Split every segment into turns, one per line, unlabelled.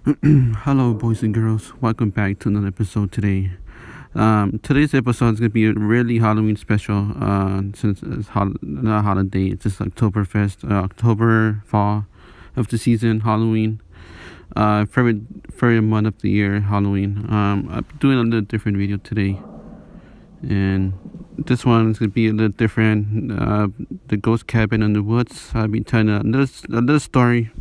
Hello, boys and girls. Welcome back to another episode today. Today's episode is going to be a really Halloween special since it's not a holiday, it's just Oktoberfest, October, fall of the season, Halloween. Favorite month of the year, Halloween. I'm doing a little different video today, and this one is going to be a little different. The ghost cabin in the woods. I'll be telling a little story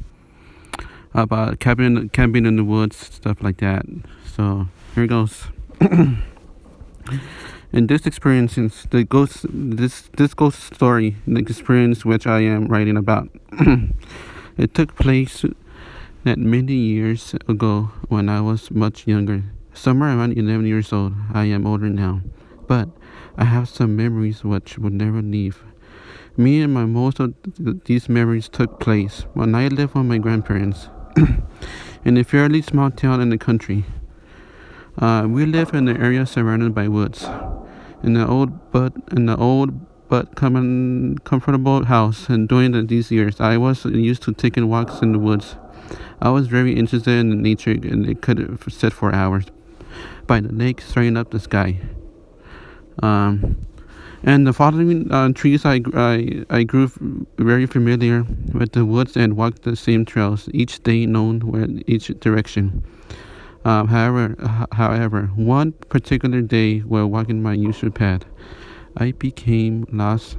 about camping in the woods, stuff like that. So here goes. And this experience, since this ghost story, the experience which I am writing about, it took place that many years ago when I was much younger, somewhere around 11 years old. I am older now, but I have some memories which will never leave. Me and my most of these memories took place when I lived with my grandparents in a fairly small town in the country. We live in an area surrounded by woods. In the old but comfortable house, and during these years, I was used to taking walks in the woods. I was very interested in nature, and it could sit for hours by the lake, staring up the sky. Um, and the following trees, I grew very familiar with the woods and walked the same trails each day, known where each direction. However, one particular day while walking my usual path, I became lost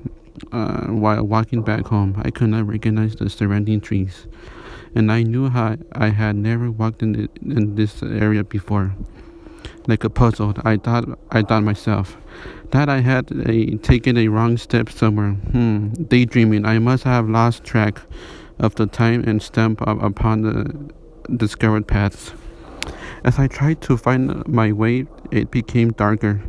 while walking back home. I could not recognize the surrounding trees, and I knew how I had never walked in this area before. Like a puzzle, I thought myself that I had taken a wrong step somewhere. Daydreaming, I must have lost track of the time and stumbled upon the discovered paths. As I tried to find my way, it became darker.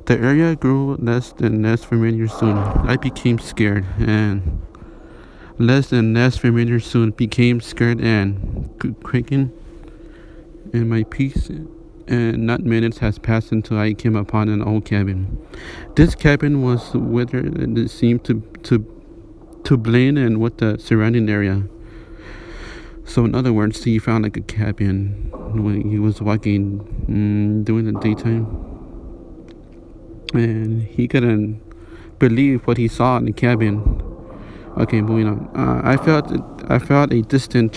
The area grew less and less familiar soon. I became scared and less and less familiar soon became scared and quaking in my peace. And not minutes has passed until I came upon an old cabin. This cabin was withered and it seemed to blend in with the surrounding area. So in other words, he found like a cabin when he was walking during the daytime, and he couldn't believe what he saw in the cabin. Okay, moving on. I felt a distant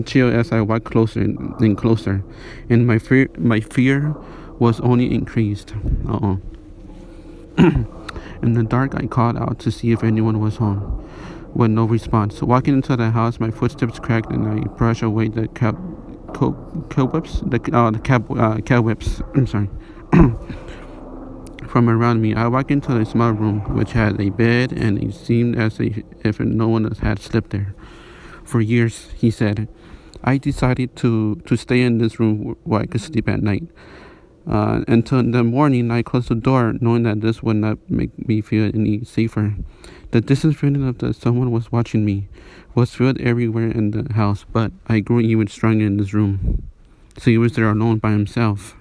chill as I walked closer and closer, and my fear was only increased. Uh oh. In the dark, I called out to see if anyone was home. With no response. Walking into the house, my footsteps cracked, and I brushed away the cobwebs, cobwebs. I'm sorry. From around me, I walked into a small room which had a bed, and it seemed as if no one had slept there. For years, he said, I decided to stay in this room where I could sleep at night. Until the morning, I closed the door, knowing that this would not make me feel any safer. The distant feeling of that someone was watching me was felt everywhere in the house, but I grew even stronger in this room. So he was there alone by himself,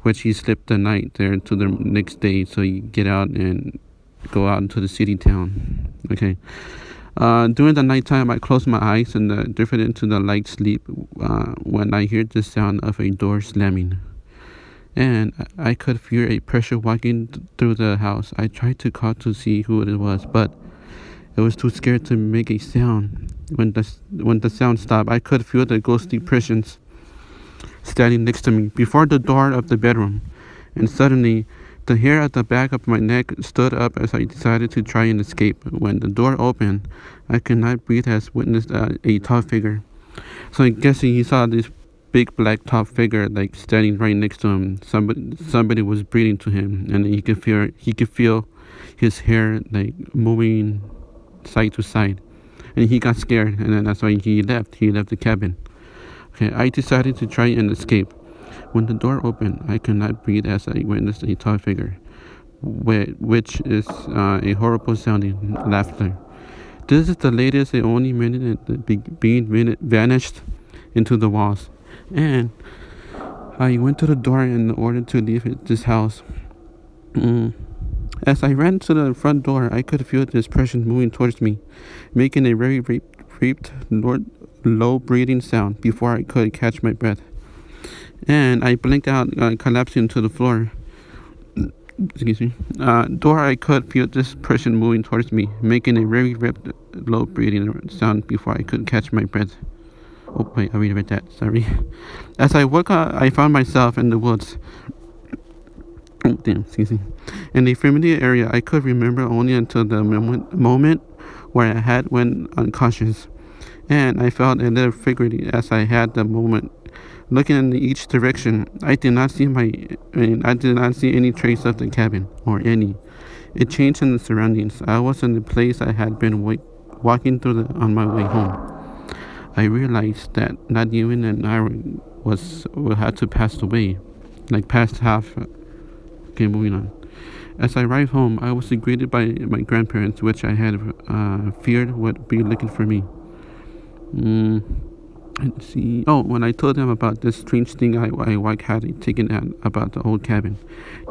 which he slept the night there to the next day. So you get out and go out into the city town. Okay. During the nighttime, I closed my eyes and drifted into the light sleep when I heard the sound of a door slamming. And I could feel a pressure walking through the house. I tried to call to see who it was, but it was too scared to make a sound. When the sound stopped, I could feel the ghostly presence standing next to me before the door of the bedroom. And suddenly, the hair at the back of my neck stood up as I decided to try and escape. When the door opened, I could not breathe as witnessed a tall figure. So I'm guessing he saw this big black top figure like standing right next to him. Somebody was breathing to him, and he could feel his hair like moving side to side, and he got scared, and then that's why he left the cabin. Okay, I decided to try and escape. When the door opened, I could not breathe as I witnessed a tall figure, which is a horrible sounding laughter. This is the latest and only minute that being vanished into the walls. And I went to the door in order to leave this house. As I ran to the front door, I could feel this presence moving towards me, making a very raped low breathing sound before I could catch my breath. And I blinked out, collapsing to the floor. Excuse me. Door I could feel this person moving towards me, making a very rapid, low breathing sound before I could catch my breath. Oh wait, I read that. Sorry. As I woke up, I found myself in the woods. Oh damn, excuse me. In the familiar area, I could remember only until the moment where I had went unconscious, and I felt a little figurative as I had the moment. Looking in each direction, I did not see any trace of the cabin or any. It changed in the surroundings. I was in the place I had been walking through on my way home. I realized that not even an hour had to pass away, like past half. Okay, moving on. As I arrived home, I was greeted by my grandparents, which I had feared would be looking for me. Let's see. Oh, when I told them about this strange thing I had taken at about the old cabin,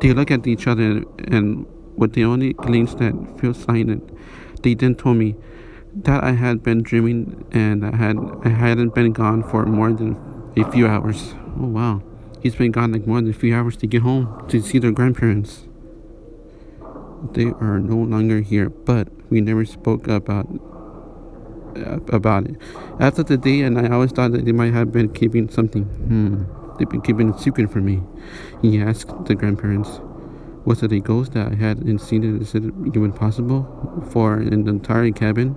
they looked at each other and with the only glance that felt silent, they then told me that I had been dreaming and I hadn't been gone for more than a few hours. Oh wow, he's been gone like more than a few hours to get home to see their grandparents. They are no longer here, but we never spoke about it. After the day, and I always thought that they might have been keeping something. They've been keeping a secret from me. He asked the grandparents, was it a ghost that I hadn't seen it? Is it even possible for an entire cabin?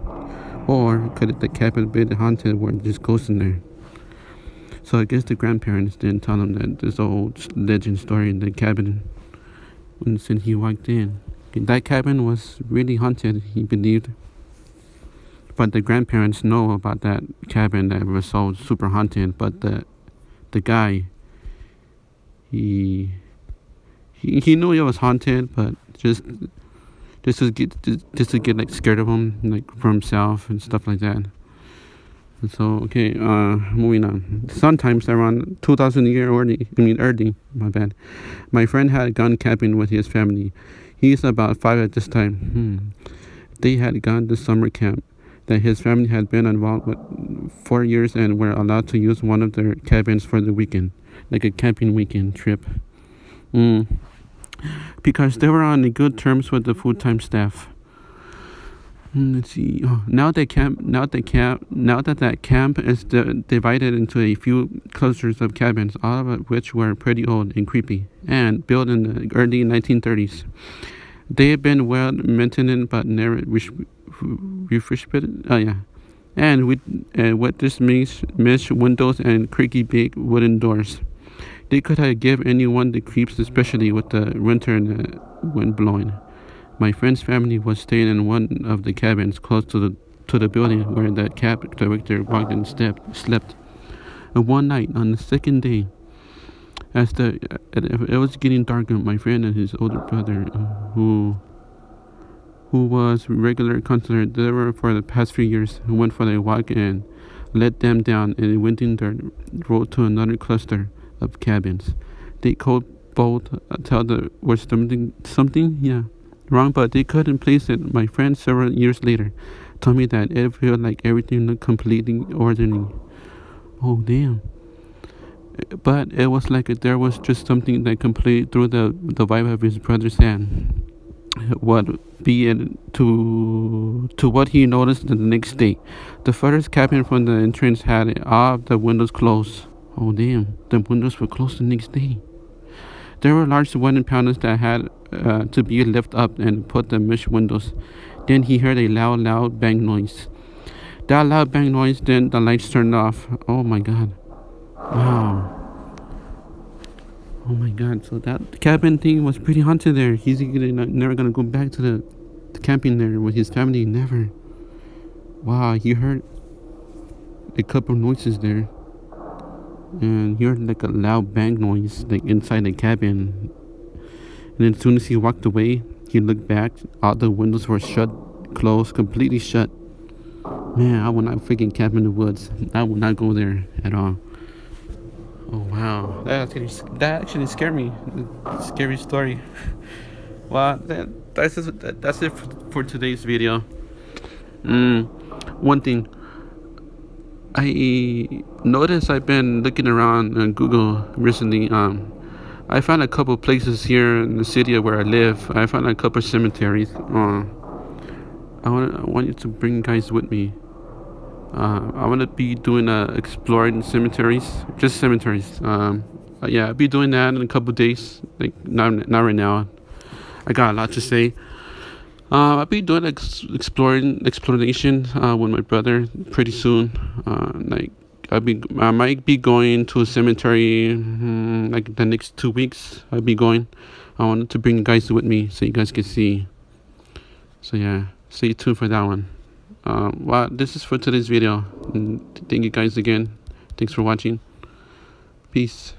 Or could the cabin be haunted where there's ghosts in there? So I guess the grandparents didn't tell him that this old legend story in the cabin since he walked in. That cabin was really haunted, he believed. But the grandparents know about that cabin that was so super haunted. But the guy, he knew it was haunted, but just to get like scared of him, like for himself and stuff like that. And so okay, moving on. Sometimes around 2000 year early, my bad. My friend had gone camping with his family. He's about 5 at this time. They had gone to summer camp that his family had been involved with 4 years and were allowed to use one of their cabins for the weekend, like a camping weekend trip. Because they were on good terms with the full-time staff. Let's see. Now that that camp is divided into a few clusters of cabins, all of which were pretty old and creepy, and built in the early 1930s. They have been well maintained but never refrigerated. And with this mesh windows and creaky big wooden doors. They could have given anyone the creeps, especially with the winter and the wind blowing. My friend's family was staying in one of the cabins close to the building where the camp director walked and slept. And one night, on the second day, as it was getting darker, my friend and his older brother, who was regular counselor there for the past few years, went for a walk and let them down and went in their road to another cluster of cabins. They could both tell there was something wrong, but they couldn't place it. My friend several years later told me that it felt like everything looked completely ordinary. Oh damn. But it was like there was just something that completely threw the vibe of his brother's hand. What be it to what he noticed the next day. The furthest cabin from the entrance had all of the windows closed. Oh damn, the windows were closed the next day. There were large wooden panels that had to be lifted up and put the mesh windows. Then he heard a loud bang noise. That loud bang noise, then the lights turned off. Oh my god. Wow. Oh my god, so that cabin thing was pretty haunted there. He's never gonna go back to the camping there with his family, never. Wow, he heard a couple noises there. And he heard like a loud bang noise like inside the cabin. And then as soon as he walked away, he looked back, all the windows were closed, completely shut. Man, I will not freaking camp in the woods. I will not go there at all. Oh wow, that actually scared me. Scary story. Well, that's it for today's video. One thing. I noticed I've been looking around on Google recently. I found a couple places here in the city where I live. I found a couple cemeteries. I want you to bring guys with me. I want to be doing exploring cemeteries, just cemeteries. Yeah, I'll be doing that in a couple days. Like not right now. I got a lot to say. I'll be doing exploration with my brother pretty soon. Like I might be going to a cemetery like the next 2 weeks. I'll be going. I wanted to bring guys with me so you guys can see. So yeah, stay tuned for that one. Well, this is for today's video. And thank you guys again. Thanks for watching. Peace.